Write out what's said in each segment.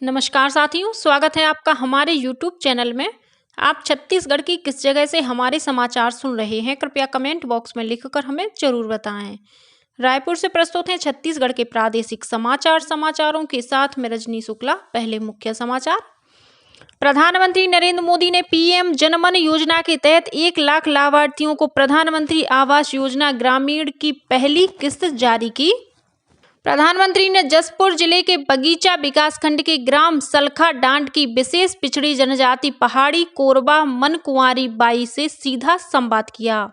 नमस्कार साथियों, स्वागत है आपका हमारे YouTube चैनल में। आप छत्तीसगढ़ की किस जगह से हमारे समाचार सुन रहे हैं, कृपया कमेंट बॉक्स में लिखकर हमें जरूर बताएं। रायपुर से प्रस्तुत हैं छत्तीसगढ़ के प्रादेशिक समाचारों के साथ मैं रजनी शुक्ला। पहले मुख्य समाचार। प्रधानमंत्री नरेंद्र मोदी ने पीएम जनमन योजना के तहत 1 लाख लाभार्थियों को प्रधानमंत्री आवास योजना ग्रामीण की पहली किस्त जारी की। प्रधानमंत्री ने जसपुर जिले के बगीचा विकासखंड के ग्राम सलखा डांड की विशेष पिछड़ी जनजाति पहाड़ी कोरबा मनकुंवारी बाई से सीधा संवाद किया।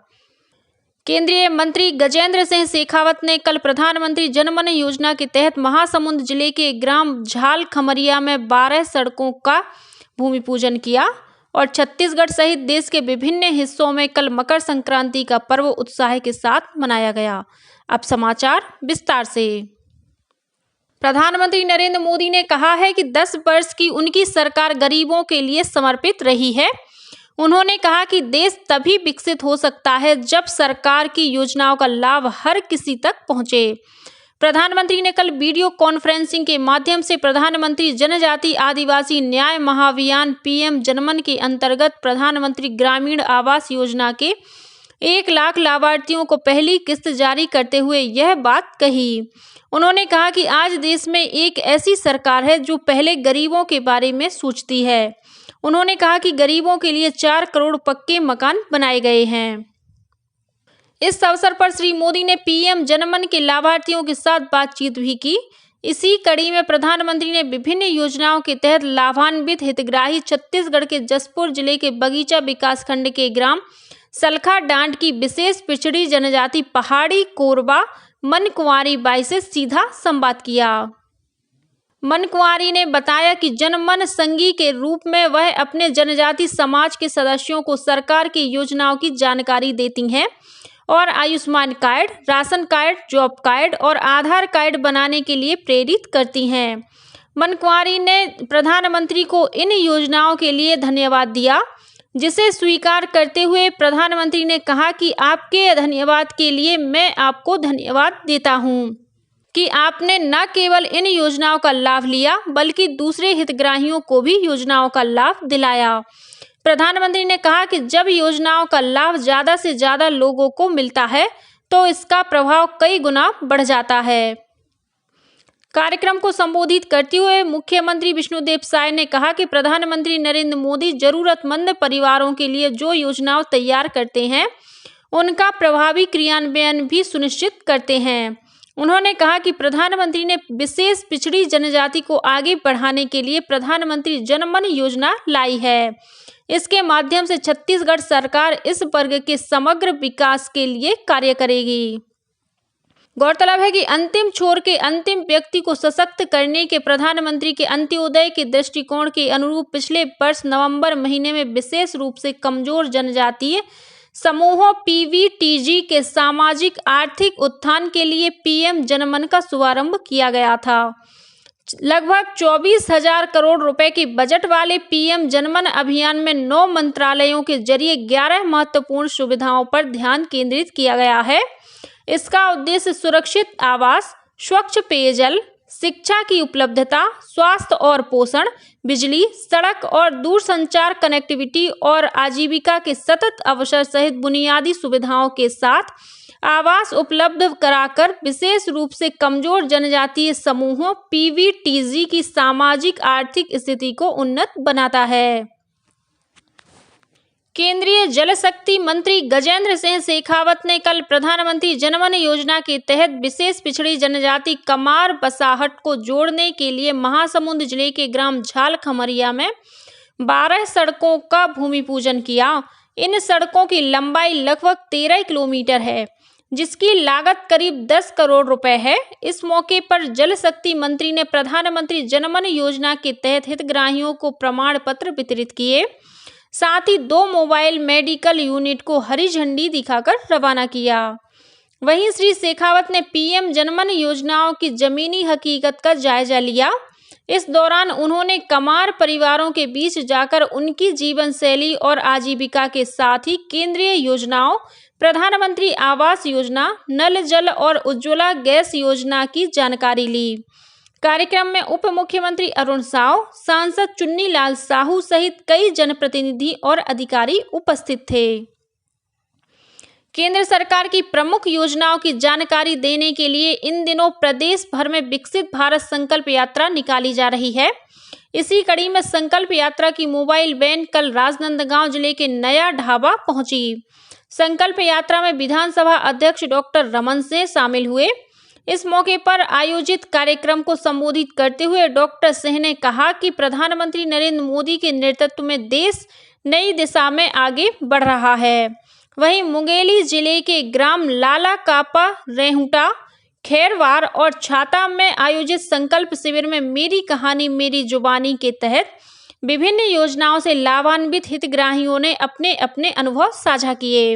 केंद्रीय मंत्री गजेंद्र सिंह शेखावत ने कल प्रधानमंत्री जनमन योजना के तहत महासमुंद जिले के ग्राम झाल खमरिया में 12 सड़कों का भूमि पूजन किया और छत्तीसगढ़ सहित देश के विभिन्न हिस्सों में कल मकर संक्रांति का पर्व उत्साह के साथ मनाया गया। अब समाचार विस्तार से। प्रधानमंत्री नरेंद्र मोदी ने कहा है कि 10 वर्ष की उनकी सरकार गरीबों के लिए समर्पित रही है। उन्होंने कहा कि देश तभी विकसित हो सकता है जब सरकार की योजनाओं का लाभ हर किसी तक पहुंचे। प्रधानमंत्री ने कल वीडियो कॉन्फ्रेंसिंग के माध्यम से प्रधानमंत्री जनजाति आदिवासी न्याय महाअभियान पीएम जनमन के अंतर्गत प्रधानमंत्री ग्रामीण आवास योजना के 1 लाख लाभार्थियों को पहली किस्त जारी करते हुए यह बात कही। उन्होंने कहा कि आज देश में एक ऐसी सरकार है जो पहले गरीबों के बारे में सोचती है। उन्होंने कहा कि गरीबों के लिए 4 करोड़ पक्के मकान बनाए गए हैं। इस अवसर पर श्री मोदी ने पीएम जनमन के लाभार्थियों के साथ बातचीत भी की। इसी कड़ी में प्रधानमंत्री ने विभिन्न योजनाओं के तहत लाभान्वित हितग्राही छत्तीसगढ़ के जसपुर जिले के बगीचा विकासखंड के ग्राम सलखा डांड की विशेष पिछड़ी जनजाति पहाड़ी कोरबा मनकुंवारी बाई से सीधा संवाद किया। मनकुंवारी ने बताया कि जनमन संघी के रूप में वह अपने जनजाति समाज के सदस्यों को सरकार की योजनाओं की जानकारी देती हैं और Ayushman card, ration card, job card और आधार कार्ड बनाने के लिए प्रेरित करती हैं। मनकुंवारी ने प्रधानमंत्री को इन योजनाओं के लिए धन्यवाद दिया, जिसे स्वीकार करते हुए प्रधानमंत्री ने कहा कि आपके धन्यवाद के लिए मैं आपको धन्यवाद देता हूं कि आपने न केवल इन योजनाओं का लाभ लिया बल्कि दूसरे हितग्राहियों को भी योजनाओं का लाभ दिलाया। प्रधानमंत्री ने कहा कि जब योजनाओं का लाभ ज़्यादा से ज़्यादा लोगों को मिलता है तो इसका प्रभाव कई गुना बढ़ जाता है। कार्यक्रम को संबोधित करते हुए मुख्यमंत्री विष्णुदेव साय ने कहा कि प्रधानमंत्री नरेंद्र मोदी जरूरतमंद परिवारों के लिए जो योजनाएं तैयार करते हैं उनका प्रभावी क्रियान्वयन भी सुनिश्चित करते हैं। उन्होंने कहा कि प्रधानमंत्री ने विशेष पिछड़ी जनजाति को आगे बढ़ाने के लिए प्रधानमंत्री जनमन योजना लाई है। इसके माध्यम से छत्तीसगढ़ सरकार इस वर्ग के समग्र विकास के लिए कार्य करेगी। गौरतलब है कि अंतिम छोर के अंतिम व्यक्ति को सशक्त करने के प्रधानमंत्री के अंत्योदय के दृष्टिकोण के अनुरूप पिछले वर्ष नवंबर महीने में विशेष रूप से कमजोर जनजातीय समूहों पीवीटीजी के सामाजिक आर्थिक उत्थान के लिए पीएम जनमन का शुभारंभ किया गया था। लगभग 24,000 करोड़ रुपए की बजट वाले पीएम जनमन अभियान में 9 मंत्रालयों के जरिए 11 महत्वपूर्ण सुविधाओं पर ध्यान केंद्रित किया गया है। इसका उद्देश्य सुरक्षित आवास, स्वच्छ पेयजल, शिक्षा की उपलब्धता, स्वास्थ्य और पोषण, बिजली, सड़क और दूरसंचार कनेक्टिविटी और आजीविका के सतत अवसर सहित बुनियादी सुविधाओं के साथ आवास उपलब्ध कराकर विशेष रूप से कमजोर जनजातीय समूहों पीवीटीजी की सामाजिक आर्थिक स्थिति को उन्नत बनाता है। केंद्रीय जल शक्ति मंत्री गजेंद्र सिंह शेखावत ने कल प्रधानमंत्री जनमन योजना के तहत विशेष पिछड़ी जनजाति कमार बसाहट को जोड़ने के लिए महासमुंद जिले के ग्राम झाल खमरिया में 12 सड़कों का भूमि पूजन किया। इन सड़कों की लंबाई लगभग 13 किलोमीटर है, जिसकी लागत करीब 10 करोड़ रुपए है। इस मौके पर जल शक्ति मंत्री ने प्रधानमंत्री जनमन योजना के तहत हितग्राहियों को प्रमाण पत्र वितरित किए। साथ ही 2 मोबाइल मेडिकल यूनिट को हरी झंडी दिखाकर रवाना किया। वहीं श्री शेखावत ने पीएम जनमन योजनाओं की जमीनी हकीकत का जायजा लिया। इस दौरान उन्होंने कमार परिवारों के बीच जाकर उनकी जीवन शैली और आजीविका के साथ ही केंद्रीय योजनाओं, प्रधानमंत्री आवास योजना, नल जल और उज्ज्वला गैस योजना की जानकारी ली। कार्यक्रम में उप मुख्यमंत्री अरुण साव, सांसद चुन्नीलाल साहू सहित कई जनप्रतिनिधि और अधिकारी उपस्थित थे। केंद्र सरकार की प्रमुख योजनाओं की जानकारी देने के लिए इन दिनों प्रदेश भर में विकसित भारत संकल्प यात्रा निकाली जा रही है। इसी कड़ी में संकल्प यात्रा की मोबाइल वैन कल राजनांदगांव जिले के नया ढाबा पहुंची। संकल्प यात्रा में विधानसभा अध्यक्ष डॉक्टर रमन सिंह शामिल हुए। इस मौके पर आयोजित कार्यक्रम को संबोधित करते हुए डॉक्टर सिंह ने कहा कि प्रधानमंत्री नरेंद्र मोदी के नेतृत्व में देश नई दिशा में आगे बढ़ रहा है। वहीं मुंगेली जिले के ग्राम लाला कापा, रेहुटा, खैरवार और छाता में आयोजित संकल्प शिविर में मेरी कहानी मेरी जुबानी के तहत विभिन्न योजनाओं से लाभान्वित हितग्राहियों ने अपने अपने अनुभव साझा किए।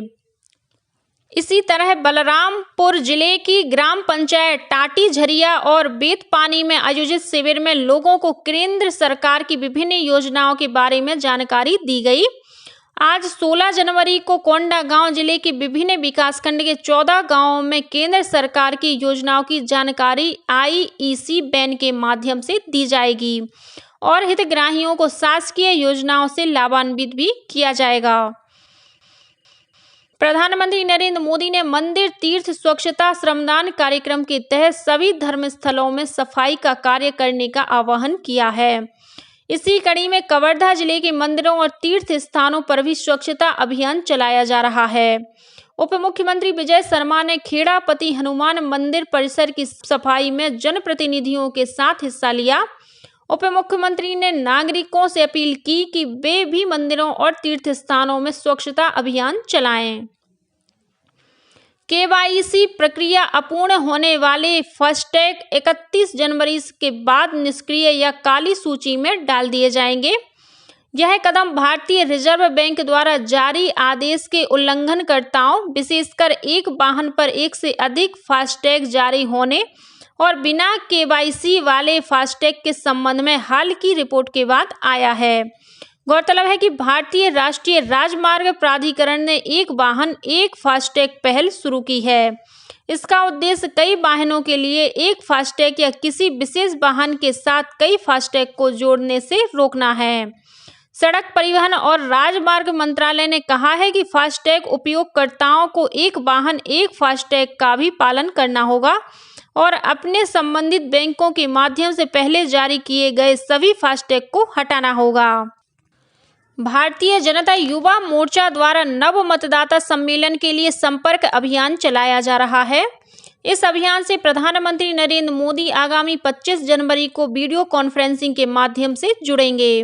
इसी तरह बलरामपुर जिले की ग्राम पंचायत टाटी झरिया और बेतपानी में आयोजित शिविर में लोगों को केंद्र सरकार की विभिन्न योजनाओं के बारे में जानकारी दी गई। आज 16 जनवरी को कोंडागांव जिले के विभिन्न विकासखंड के 14 गांवों में केंद्र सरकार की योजनाओं की जानकारी IEC वैन के माध्यम से दी जाएगी और हितग्राहियों को शासकीय योजनाओं से लाभान्वित भी किया जाएगा। प्रधानमंत्री नरेंद्र मोदी ने मंदिर तीर्थ स्वच्छता श्रमदान कार्यक्रम के तहत सभी धर्मस्थलों में सफाई का कार्य करने का आह्वान किया है। इसी कड़ी में कवर्धा जिले के मंदिरों और तीर्थ स्थानों पर भी स्वच्छता अभियान चलाया जा रहा है। उप मुख्यमंत्री विजय शर्मा ने खेड़ापति हनुमान मंदिर परिसर की सफाई में जनप्रतिनिधियों के साथ हिस्सा लिया। उप मुख्यमंत्री ने नागरिकों से अपील की कि वे भी मंदिरों और तीर्थ स्थानों में स्वच्छता अभियान चलाएं। KYC प्रक्रिया अपूर्ण होने वाले फास्टैग 31 जनवरी के बाद निष्क्रिय या काली सूची में डाल दिए जाएंगे। यह कदम भारतीय रिजर्व बैंक द्वारा जारी आदेश के उल्लंघनकर्ताओं, विशेषकर एक वाहन पर एक से अधिक फास्टैग जारी होने और बिना KYC वाले फास्टैग के संबंध में हाल की रिपोर्ट के बाद आया है। गौरतलब है कि भारतीय राष्ट्रीय राजमार्ग प्राधिकरण ने एक वाहन एक फास्टैग पहल शुरू की है। इसका उद्देश्य कई वाहनों के लिए एक फास्टैग या किसी विशेष वाहन के साथ कई फास्टैग को जोड़ने से रोकना है। सड़क परिवहन और राजमार्ग मंत्रालय ने कहा है कि फास्टैग उपयोगकर्ताओं को एक वाहन एक फास्टैग का भी पालन करना होगा और अपने संबंधित बैंकों के माध्यम से पहले जारी किए गए सभी फास्टैग को हटाना होगा। भारतीय जनता युवा मोर्चा द्वारा नव मतदाता सम्मेलन के लिए संपर्क अभियान चलाया जा रहा है। इस अभियान से प्रधानमंत्री नरेंद्र मोदी आगामी 25 जनवरी को वीडियो कॉन्फ्रेंसिंग के माध्यम से जुड़ेंगे।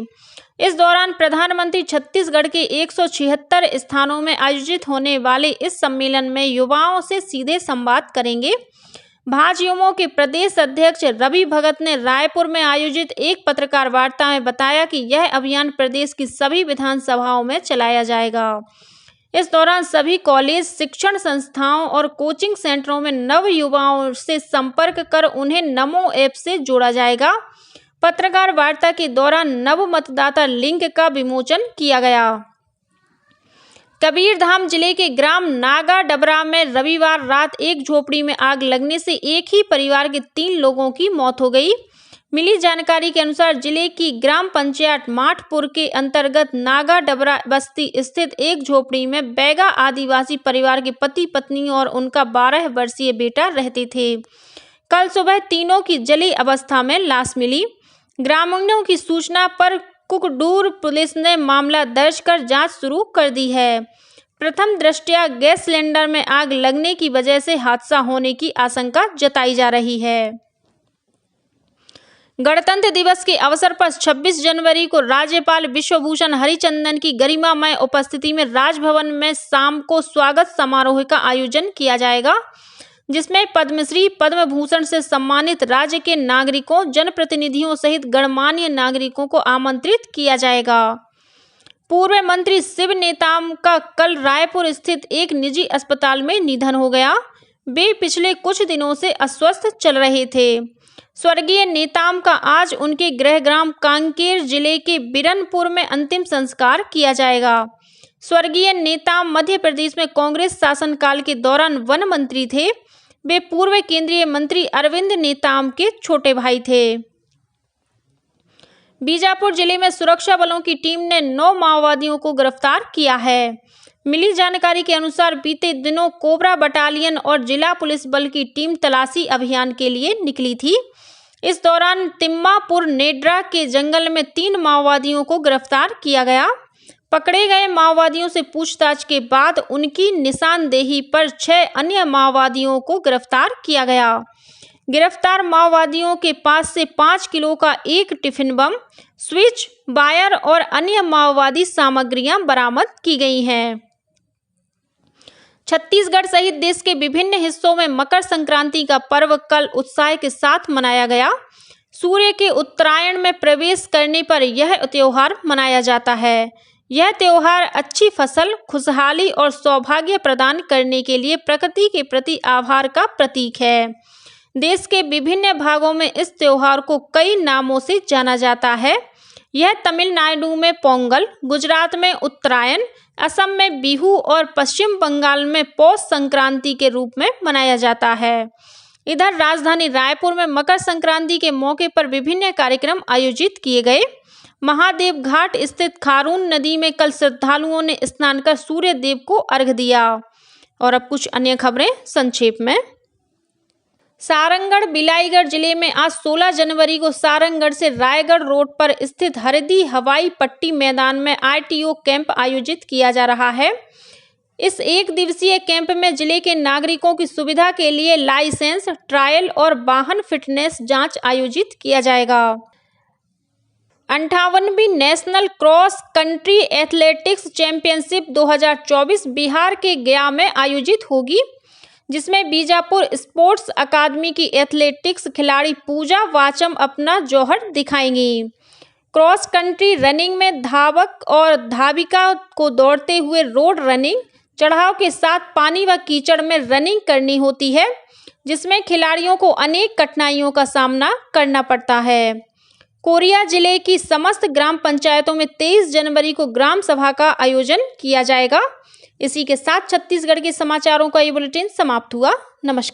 इस दौरान प्रधानमंत्री छत्तीसगढ़ के 176 स्थानों में आयोजित होने वाले इस सम्मेलन में युवाओं से सीधे संवाद करेंगे। भाजयुमो के प्रदेश अध्यक्ष रवि भगत ने रायपुर में आयोजित एक पत्रकार वार्ता में बताया कि यह अभियान प्रदेश की सभी विधानसभाओं में चलाया जाएगा। इस दौरान सभी कॉलेज, शिक्षण संस्थाओं और कोचिंग सेंटरों में नव युवाओं से संपर्क कर उन्हें नमो ऐप से जोड़ा जाएगा। पत्रकार वार्ता के दौरान नव मतदाता लिंक का विमोचन किया गया। कबीरधाम जिले के ग्राम नागा डबरा में रविवार रात एक झोपड़ी में आग लगने से एक ही परिवार के 3 लोगों की मौत हो गई। मिली जानकारी के अनुसार जिले की ग्राम पंचायत माठपुर के अंतर्गत नागा डबरा बस्ती स्थित एक झोपड़ी में बैगा आदिवासी परिवार के पति पत्नी और उनका 12 वर्षीय बेटा रहते थे। कल सुबह तीनों की जली अवस्था में लाश मिली। ग्रामीणों की सूचना पर कुकडूर पुलिस ने मामला दर्ज कर जांच शुरू कर दी है। प्रथम दृष्टया गैस सिलेंडर में आग लगने की वजह से हादसा होने की आशंका जताई जा रही है। गणतंत्र दिवस के अवसर पर 26 जनवरी को राज्यपाल विश्वभूषण हरिचंदन की गरिमामय उपस्थिति में राजभवन में शाम को स्वागत समारोह का आयोजन किया जाएगा, जिसमें पद्मश्री, पद्म भूषण से सम्मानित राज्य के नागरिकों, जनप्रतिनिधियों सहित गणमान्य नागरिकों को आमंत्रित किया जाएगा। पूर्व मंत्री शिव नेताम का कल रायपुर स्थित एक निजी अस्पताल में निधन हो गया। वे पिछले कुछ दिनों से अस्वस्थ चल रहे थे। स्वर्गीय नेताम का आज उनके गृहग्राम कांकेर जिले के बिरनपुर में अंतिम संस्कार किया जाएगा। स्वर्गीय नेताम मध्य प्रदेश में कांग्रेस शासनकाल के दौरान वन मंत्री थे। वे पूर्व केंद्रीय मंत्री अरविंद नेताम के छोटे भाई थे। बीजापुर जिले में सुरक्षा बलों की टीम ने 9 माओवादियों को गिरफ्तार किया है। मिली जानकारी के अनुसार बीते दिनों कोबरा बटालियन और जिला पुलिस बल की टीम तलाशी अभियान के लिए निकली थी। इस दौरान तिम्मापुर नेड्रा के जंगल में 3 माओवादियों को गिरफ्तार किया गया। पकड़े गए माओवादियों से पूछताछ के बाद उनकी निशानदेही पर 6 अन्य माओवादियों को गिरफ्तार किया गया। गिरफ्तार माओवादियों के पास से 5 किलो का एक टिफिन बम, स्विच, वायर और अन्य माओवादी सामग्रियां बरामद की गई हैं। छत्तीसगढ़ सहित देश के विभिन्न हिस्सों में मकर संक्रांति का पर्व कल उत्साह के साथ मनाया गया। सूर्य के उत्तरायण में प्रवेश करने पर यह त्योहार मनाया जाता है। यह त्योहार अच्छी फसल, खुशहाली और सौभाग्य प्रदान करने के लिए प्रकृति के प्रति आभार का प्रतीक है। देश के विभिन्न भागों में इस त्योहार को कई नामों से जाना जाता है। यह तमिलनाडु में पोंगल, गुजरात में उत्तरायण, असम में बिहू और पश्चिम बंगाल में पौष संक्रांति के रूप में मनाया जाता है। इधर राजधानी रायपुर में मकर संक्रांति के मौके पर विभिन्न कार्यक्रम आयोजित किए गए। महादेव घाट स्थित खारून नदी में कल श्रद्धालुओं ने स्नान कर सूर्य देव को अर्घ्य दिया। और अब कुछ अन्य खबरें संक्षेप में। सारंगढ़ बिलाईगढ़ जिले में आज 16 जनवरी को सारंगढ़ से रायगढ़ रोड पर स्थित हरदी हवाई पट्टी मैदान में आरटीओ कैंप आयोजित किया जा रहा है। इस 1 दिवसीय कैंप में जिले के नागरिकों की सुविधा के लिए लाइसेंस, ट्रायल और वाहन फिटनेस जांच आयोजित किया जाएगा। 58वीं national cross country athletics championship 2024 Bihar के गया में आयोजित होगी, जिसमें बीजापुर स्पोर्ट्स अकादमी की एथलेटिक्स खिलाड़ी पूजा वाचम अपना जौहर दिखाएंगी। क्रॉस कंट्री रनिंग में धावक और धाविका को दौड़ते हुए रोड रनिंग, चढ़ाव के साथ पानी व कीचड़ में रनिंग करनी होती है, जिसमें खिलाड़ियों को अनेक कठिनाइयों का सामना करना पड़ता है। कोरिया जिले की समस्त ग्राम पंचायतों में 23 जनवरी को ग्राम सभा का आयोजन किया जाएगा। इसी के साथ छत्तीसगढ़ के समाचारों का ये बुलेटिन समाप्त हुआ। नमस्कार।